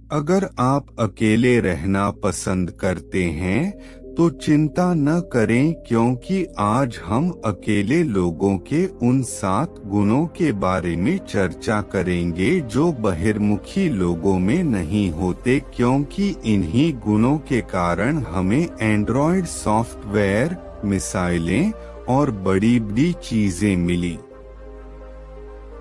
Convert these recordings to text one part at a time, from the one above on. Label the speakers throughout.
Speaker 1: अगर आप अकेले रहना पसंद करते हैं तो चिंता न करें, क्योंकि आज हम अकेले लोगों के उन 7 गुणों के बारे में चर्चा करेंगे जो बहिर्मुखी लोगों में नहीं होते, क्योंकि इन्हीं गुणों के कारण हमें एंड्रॉयड सॉफ्टवेयर, मिसाइलें और बड़ी बड़ी चीजें मिली।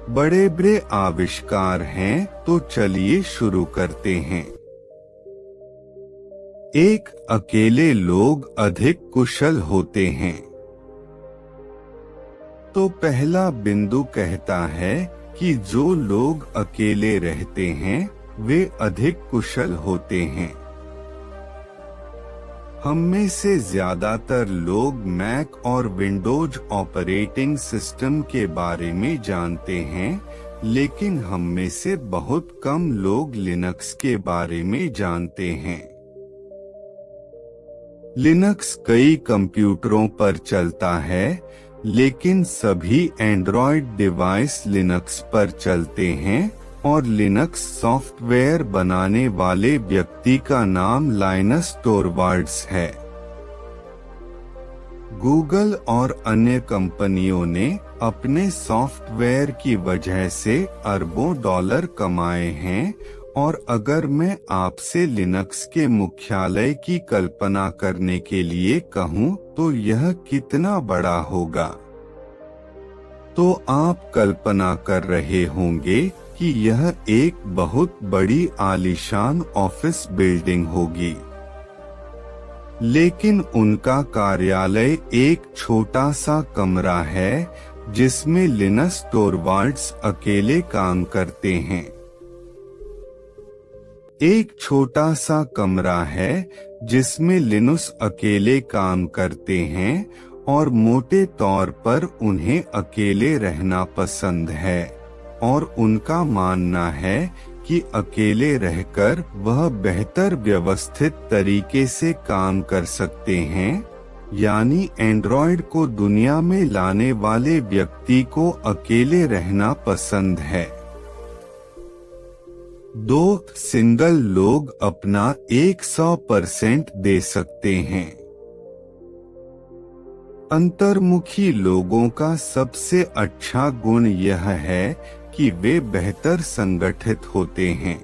Speaker 1: बड़े बड़े आविष्कार हैं, तो चलिए शुरू करते हैं। एक, अकेले लोग अधिक कुशल होते हैं। तो पहला बिंदु कहता है कि जो लोग अकेले रहते हैं वे अधिक कुशल होते हैं। हम में से ज्यादातर लोग मैक और विंडोज ऑपरेटिंग सिस्टम के बारे में जानते हैं, लेकिन हम में से बहुत कम लोग लिनक्स के बारे में जानते हैं। लिनक्स कई कंप्यूटरों पर चलता है, लेकिन सभी एंड्रॉयड डिवाइस लिनक्स पर चलते हैं, और लिनक्स सॉफ्टवेयर बनाने वाले व्यक्ति का नाम लाइनस टोरवाल्ड्स है। गूगल और अन्य कंपनियों ने अपने सॉफ्टवेयर की वजह से अरबों डॉलर कमाए हैं, और अगर मैं आपसे लिनक्स के मुख्यालय की कल्पना करने के लिए कहूं तो यह कितना बड़ा होगा, तो आप कल्पना कर रहे होंगे कि यह एक बहुत बड़ी आलीशान ऑफिस बिल्डिंग होगी। लेकिन उनका कार्यालय एक छोटा सा कमरा है जिसमें लिनस टोरवाल्ड्स अकेले काम करते हैं। एक छोटा सा कमरा है जिसमें लिनुस अकेले काम करते हैं, और मोटे तौर पर उन्हें अकेले रहना पसंद है, और उनका मानना है कि अकेले रहकर वह बेहतर व्यवस्थित तरीके से काम कर सकते हैं। यानी एंड्रॉयड को दुनिया में लाने वाले व्यक्ति को अकेले रहना पसंद है। 2, सिंगल लोग अपना 100% दे सकते हैं। अंतर्मुखी लोगों का सबसे अच्छा गुण यह है कि वे बेहतर संगठित होते हैं।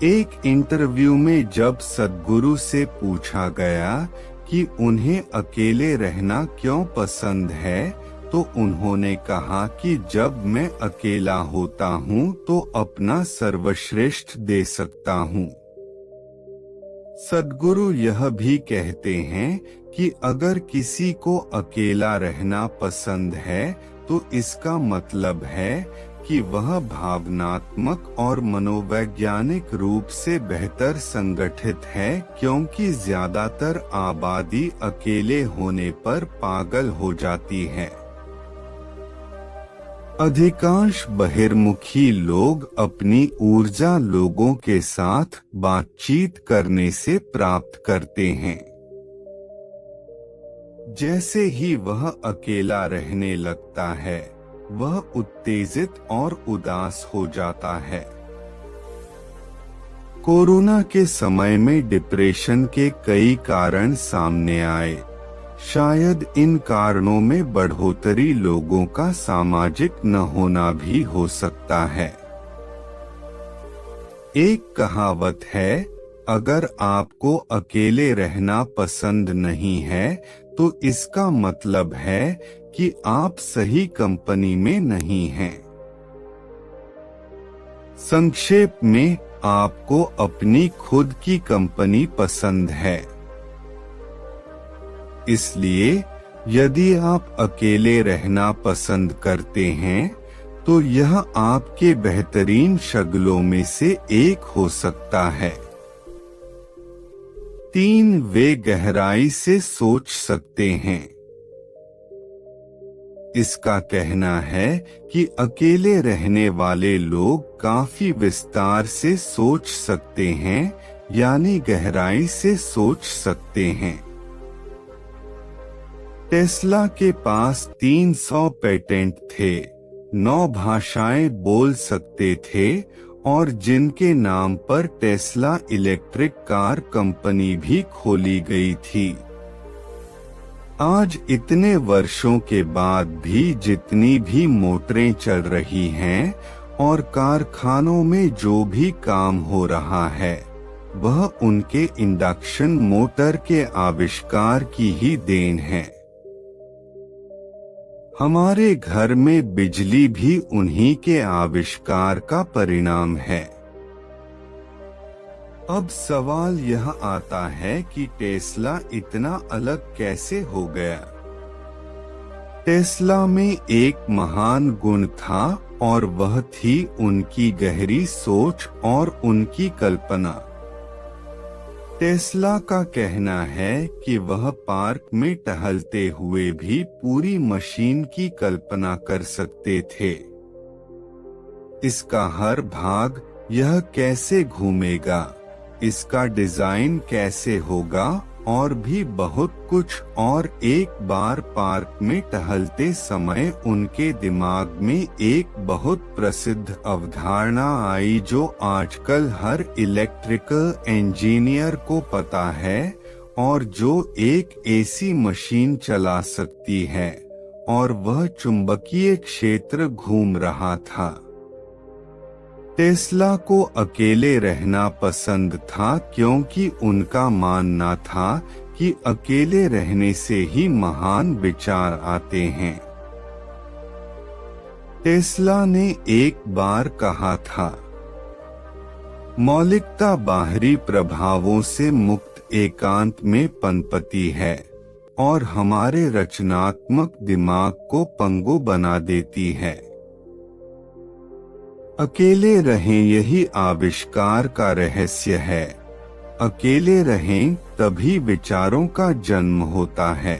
Speaker 1: एक इंटरव्यू में जब सद्गुरु से पूछा गया कि उन्हें अकेले रहना क्यों पसंद है, तो उन्होंने कहा कि जब मैं अकेला होता हूँ तो अपना सर्वश्रेष्ठ दे सकता हूँ। सद्गुरु यह भी कहते हैं कि अगर किसी को अकेला रहना पसंद है तो इसका मतलब है कि वह भावनात्मक और मनोवैज्ञानिक रूप से बेहतर संगठित है, क्योंकि ज्यादातर आबादी अकेले होने पर पागल हो जाती है। अधिकांश बहिर्मुखी लोग अपनी ऊर्जा लोगों के साथ बातचीत करने से प्राप्त करते हैं। जैसे ही वह अकेला रहने लगता है, वह उत्तेजित और उदास हो जाता है। कोरोना के समय में डिप्रेशन के कई कारण सामने आए। शायद इन कारणों में बढ़ोतरी लोगों का सामाजिक न होना भी हो सकता है। एक कहावत है, अगर आपको अकेले रहना पसंद नहीं है तो इसका मतलब है कि आप सही कंपनी में नहीं हैं। संक्षेप में, आपको अपनी खुद की कंपनी पसंद है। इसलिए यदि आप अकेले रहना पसंद करते हैं तो यह आपके बेहतरीन शगलों में से एक हो सकता है। 3, वे गहराई से सोच सकते हैं। इसका कहना है कि अकेले रहने वाले लोग काफी विस्तार से सोच सकते हैं, यानी गहराई से सोच सकते हैं। टेस्ला के पास 300 पेटेंट थे, 9 भाषाएं बोल सकते थे और जिनके नाम पर टेस्ला इलेक्ट्रिक कार कंपनी भी खोली गई थी। आज इतने वर्षों के बाद भी जितनी भी मोटरें चल रही हैं और कारखानों में जो भी काम हो रहा है, वह उनके इंडक्शन मोटर के आविष्कार की ही देन है। हमारे घर में बिजली भी उन्हीं के आविष्कार का परिणाम है। अब सवाल यह आता है कि टेस्ला इतना अलग कैसे हो गया। टेस्ला में एक महान गुण था और वह थी उनकी गहरी सोच और उनकी कल्पना। टेस्ला का कहना है कि वह पार्क में टहलते हुए भी पूरी मशीन की कल्पना कर सकते थे। इसका हर भाग, यह कैसे घूमेगा, इसका डिजाइन कैसे होगा और भी बहुत कुछ। और एक बार पार्क में टहलते समय उनके दिमाग में एक बहुत प्रसिद्ध अवधारणा आई जो आजकल हर इलेक्ट्रिकल इंजीनियर को पता है और जो एक ऐसी मशीन चला सकती है, और वह चुंबकीय क्षेत्र घूम रहा था। टेस्ला को अकेले रहना पसंद था क्योंकि उनका मानना था कि अकेले रहने से ही महान विचार आते हैं। टेस्ला ने एक बार कहा था, मौलिकता बाहरी प्रभावों से मुक्त एकांत में पनपती है और हमारे रचनात्मक दिमाग को पंगु बना देती है। अकेले रहें, यही आविष्कार का रहस्य है। अकेले रहें तभी विचारों का जन्म होता है।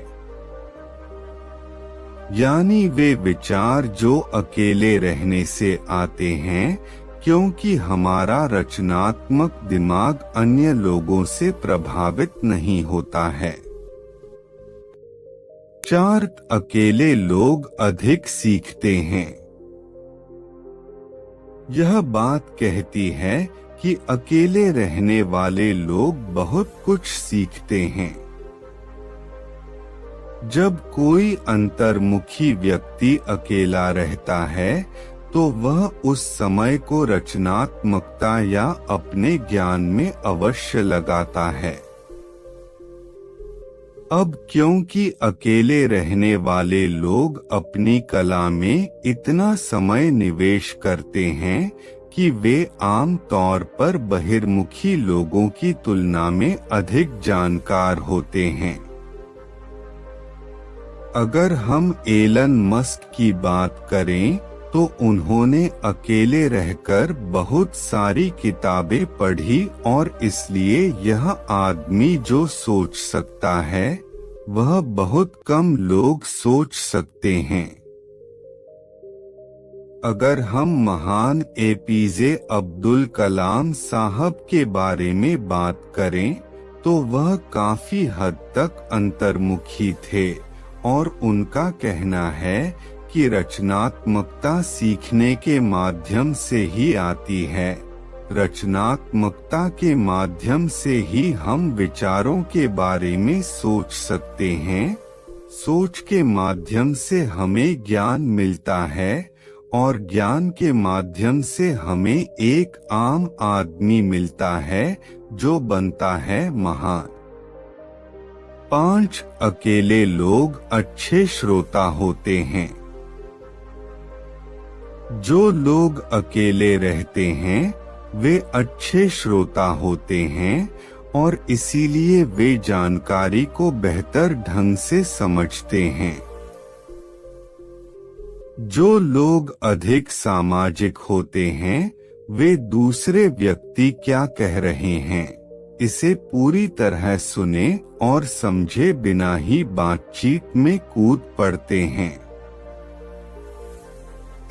Speaker 1: यानी वे विचार जो अकेले रहने से आते हैं, क्योंकि हमारा रचनात्मक दिमाग अन्य लोगों से प्रभावित नहीं होता है। 4 अकेले लोग अधिक सीखते हैं। यह बात कहती है कि अकेले रहने वाले लोग बहुत कुछ सीखते हैं। जब कोई अंतर्मुखी व्यक्ति अकेला रहता है तो वह उस समय को रचनात्मकता या अपने ज्ञान में अवश्य लगाता है। अब क्योंकि अकेले रहने वाले लोग अपनी कला में इतना समय निवेश करते हैं कि वे आम तौर पर बहिर्मुखी लोगों की तुलना में अधिक जानकार होते हैं। अगर हम एलन मस्क की बात करें तो उन्होंने अकेले रहकर बहुत सारी किताबें पढ़ी और इसलिए यह आदमी जो सोच सकता है वह बहुत कम लोग सोच सकते हैं। अगर हम महान एपीजे अब्दुल कलाम साहब के बारे में बात करें तो वह काफी हद तक अंतर्मुखी थे और उनका कहना है कि रचनात्मकता सीखने के माध्यम से ही आती है। रचनात्मकता के माध्यम से ही हम विचारों के बारे में सोच सकते हैं। सोच के माध्यम से हमें ज्ञान मिलता है और ज्ञान के माध्यम से हमें एक आम आदमी मिलता है जो बनता है महान। 5 अकेले लोग अच्छे श्रोता होते हैं। जो लोग अकेले रहते हैं वे अच्छे श्रोता होते हैं और इसीलिए वे जानकारी को बेहतर ढंग से समझते हैं। जो लोग अधिक सामाजिक होते हैं वे दूसरे व्यक्ति क्या कह रहे हैं इसे पूरी तरह सुने और समझे बिना ही बातचीत में कूद पड़ते हैं।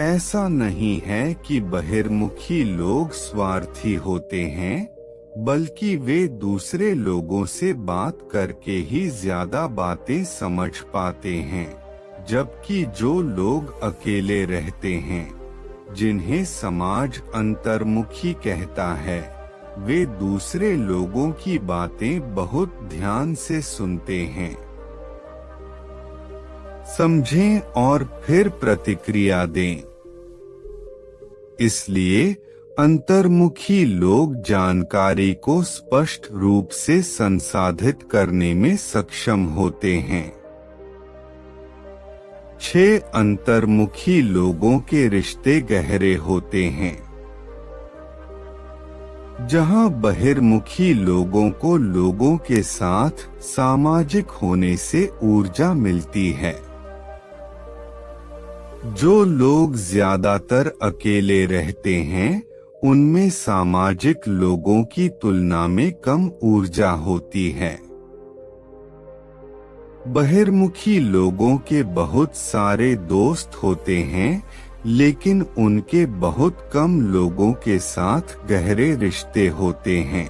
Speaker 1: ऐसा नहीं है कि बहिर्मुखी लोग स्वार्थी होते हैं, बल्कि वे दूसरे लोगों से बात करके ही ज्यादा बातें समझ पाते हैं। जबकि जो लोग अकेले रहते हैं जिन्हें समाज अंतर्मुखी कहता है, वे दूसरे लोगों की बातें बहुत ध्यान से सुनते हैं, समझें और फिर प्रतिक्रिया दें। इसलिए अंतर्मुखी लोग जानकारी को स्पष्ट रूप से संसाधित करने में सक्षम होते हैं। 6 अंतर्मुखी लोगों के रिश्ते गहरे होते हैं। जहां बहिर्मुखी लोगों को लोगों के साथ सामाजिक होने से ऊर्जा मिलती है। जो लोग ज्यादातर अकेले रहते हैं, उनमें सामाजिक लोगों की तुलना में कम ऊर्जा होती है। बहिर्मुखी लोगों के बहुत सारे दोस्त होते हैं, लेकिन उनके बहुत कम लोगों के साथ गहरे रिश्ते होते हैं।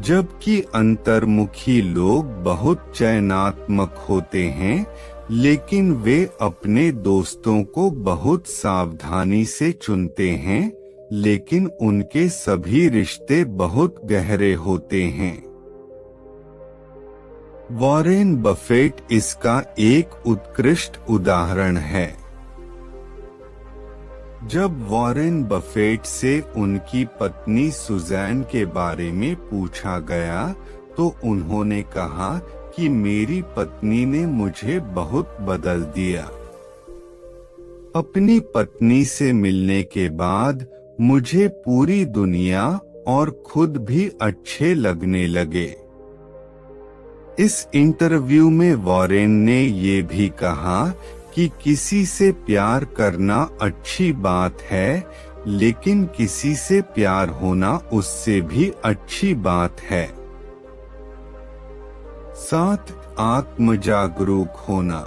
Speaker 1: जबकि अंतर्मुखी लोग बहुत चयनात्मक होते हैं, लेकिन वे अपने दोस्तों को बहुत सावधानी से चुनते हैं, लेकिन उनके सभी रिश्ते बहुत गहरे होते हैं। वॉरेन बफेट इसका एक उत्कृष्ट उदाहरण है। जब वॉरेन बफेट से उनकी पत्नी सुजैन के बारे में पूछा गया, तो उन्होंने कहा कि मेरी पत्नी ने मुझे बहुत बदल दिया। अपनी पत्नी से मिलने के बाद मुझे पूरी दुनिया और खुद भी अच्छे लगने लगे। इस इंटरव्यू में वॉरेन ने ये भी कहा कि किसी से प्यार करना अच्छी बात है, लेकिन किसी से प्यार होना उससे भी अच्छी बात है। 7 आत्मजागरूक होना।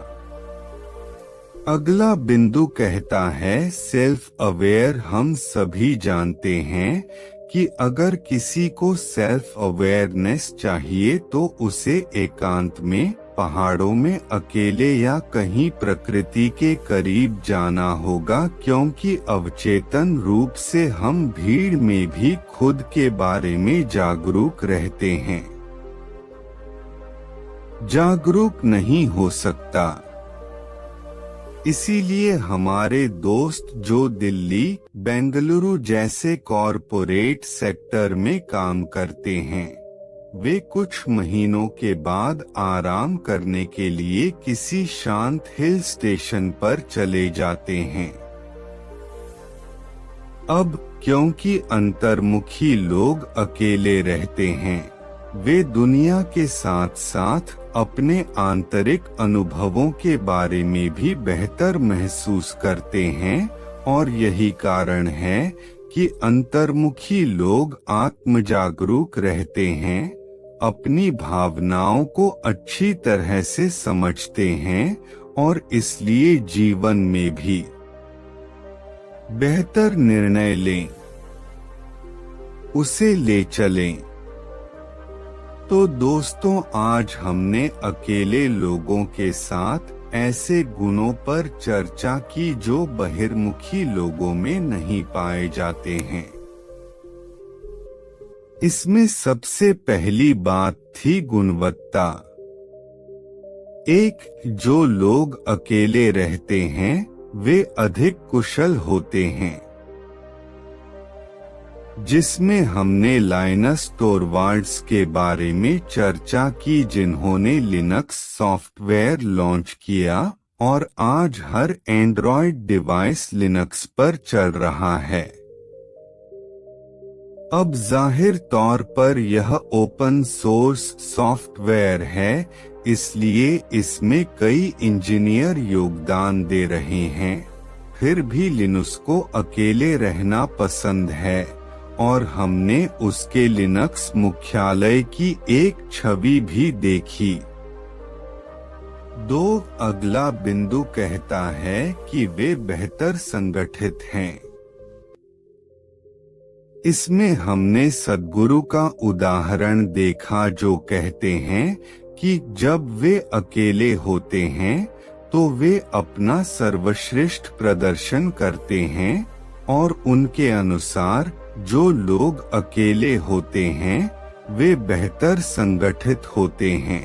Speaker 1: अगला बिंदु कहता है सेल्फ अवेयर। हम सभी जानते हैं कि अगर किसी को सेल्फ अवेयरनेस चाहिए तो उसे एकांत में, पहाड़ों में अकेले या कहीं प्रकृति के करीब जाना होगा, क्योंकि अवचेतन रूप से हम भीड़ में भी खुद के बारे में जागरूक रहते हैं। जागरूक नहीं हो सकता। इसीलिए हमारे दोस्त जो दिल्ली, बेंगलुरु जैसे कॉरपोरेट सेक्टर में काम करते हैं, वे कुछ महीनों के बाद आराम करने के लिए किसी शांत हिल स्टेशन पर चले जाते हैं। अब क्योंकि अंतर्मुखी लोग अकेले रहते हैं, वे दुनिया के साथ साथ अपने आंतरिक अनुभवों के बारे में भी बेहतर महसूस करते हैं, और यही कारण है कि अंतर्मुखी लोग आत्मजागरूक रहते हैं, अपनी भावनाओं को अच्छी तरह से समझते हैं और इसलिए जीवन में भी बेहतर निर्णय लें, उसे ले चलें। तो दोस्तों, आज हमने अकेले लोगों के साथ ऐसे गुणों पर चर्चा की जो बहिर्मुखी लोगों में नहीं पाए जाते हैं। इसमें सबसे पहली बात थी गुणवत्ता। जो लोग अकेले रहते हैं वे अधिक कुशल होते हैं, जिसमें हमने लाइनस टोरवाल्ड्स के बारे में चर्चा की, जिन्होंने लिनक्स सॉफ्टवेयर लॉन्च किया और आज हर एंड्रॉयड डिवाइस लिनक्स पर चल रहा है। अब जाहिर तौर पर यह ओपन सोर्स सॉफ्टवेयर है, इसलिए इसमें कई इंजीनियर योगदान दे रहे हैं। फिर भी लिनक्स को अकेले रहना पसंद है और हमने उसके लिनक्स मुख्यालय की एक छवि भी देखी। अगला बिंदु कहता है कि वे बेहतर संगठित हैं। इसमें हमने सद्गुरु का उदाहरण देखा जो कहते हैं कि जब वे अकेले होते हैं तो वे अपना सर्वश्रेष्ठ प्रदर्शन करते हैं, और उनके अनुसार जो लोग अकेले होते हैं वे बेहतर संगठित होते हैं।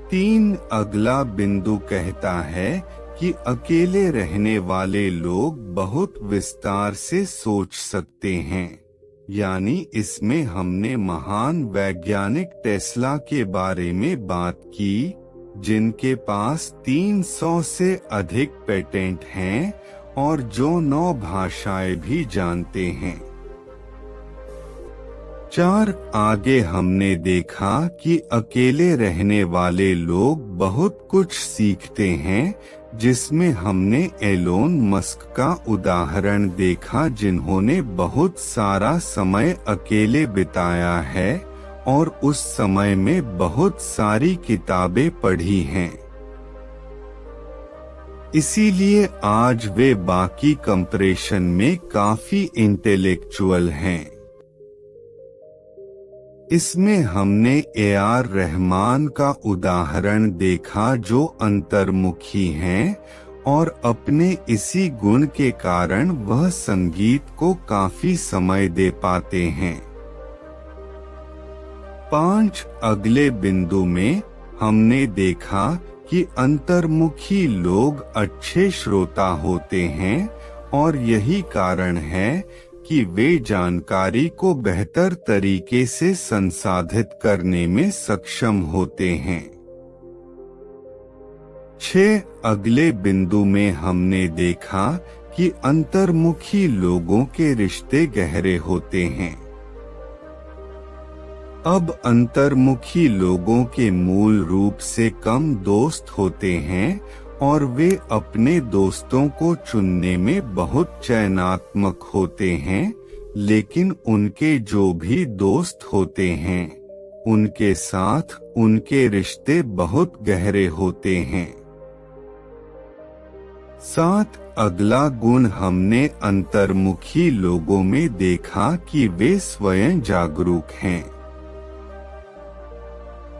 Speaker 1: 3 अगला बिंदु कहता है कि अकेले रहने वाले लोग बहुत विस्तार से सोच सकते हैं। यानी इसमें हमने महान वैज्ञानिक टेस्ला के बारे में बात की, जिनके पास 300 से अधिक पेटेंट हैं और जो 9 भाषाएं भी जानते हैं। 4 आगे हमने देखा कि अकेले रहने वाले लोग बहुत कुछ सीखते हैं, जिसमें हमने एलोन मस्क का उदाहरण देखा, जिन्होंने बहुत सारा समय अकेले बिताया है और उस समय में बहुत सारी किताबें पढ़ी हैं। इसीलिए आज वे बाकी कंपैरिजन में काफी इंटेलेक्चुअल हैं। इसमें हमने ए.आर. रहमान का उदाहरण देखा, जो अंतर्मुखी हैं और अपने इसी गुण के कारण वह संगीत को काफी समय दे पाते हैं। 5 अगले बिंदु में हमने देखा कि अंतर्मुखी लोग अच्छे श्रोता होते हैं और यही कारण है कि वे जानकारी को बेहतर तरीके से संसाधित करने में सक्षम होते हैं। 6 अगले बिंदु में हमने देखा कि अंतर्मुखी लोगों के रिश्ते गहरे होते हैं। अब अंतर्मुखी लोगों के मूल रूप से कम दोस्त होते हैं और वे अपने दोस्तों को चुनने में बहुत चयनात्मक होते हैं, लेकिन उनके जो भी दोस्त होते हैं उनके साथ उनके रिश्ते बहुत गहरे होते हैं। 7 अगला गुण हमने अंतर्मुखी लोगों में देखा कि वे स्वयं जागरूक हैं।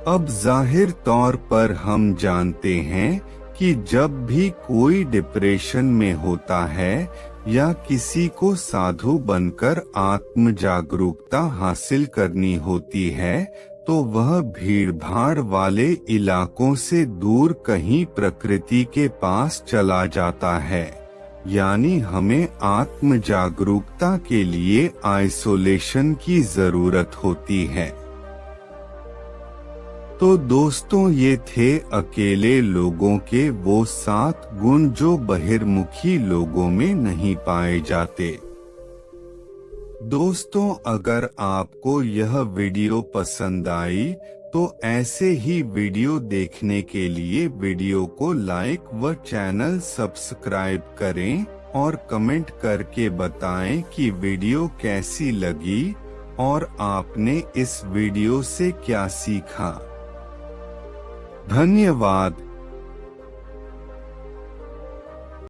Speaker 1: अब जाहिर तौर पर हम जानते हैं कि जब भी कोई डिप्रेशन में होता है या किसी को साधु बनकर आत्म जागरूकता हासिल करनी होती है, तो वह भीड़-भाड़ वाले इलाकों से दूर कहीं प्रकृति के पास चला जाता है। यानी हमें आत्म जागरूकता के लिए आइसोलेशन की जरूरत होती है। तो दोस्तों, ये थे अकेले लोगों के वो 7 गुण जो बहिर्मुखी लोगों में नहीं पाए जाते। दोस्तों, अगर आपको यह वीडियो पसंद आई तो ऐसे ही वीडियो देखने के लिए वीडियो को लाइक व चैनल सब्सक्राइब करें और कमेंट करके बताएं कि वीडियो कैसी लगी और आपने इस वीडियो से क्या सीखा। धन्यवाद।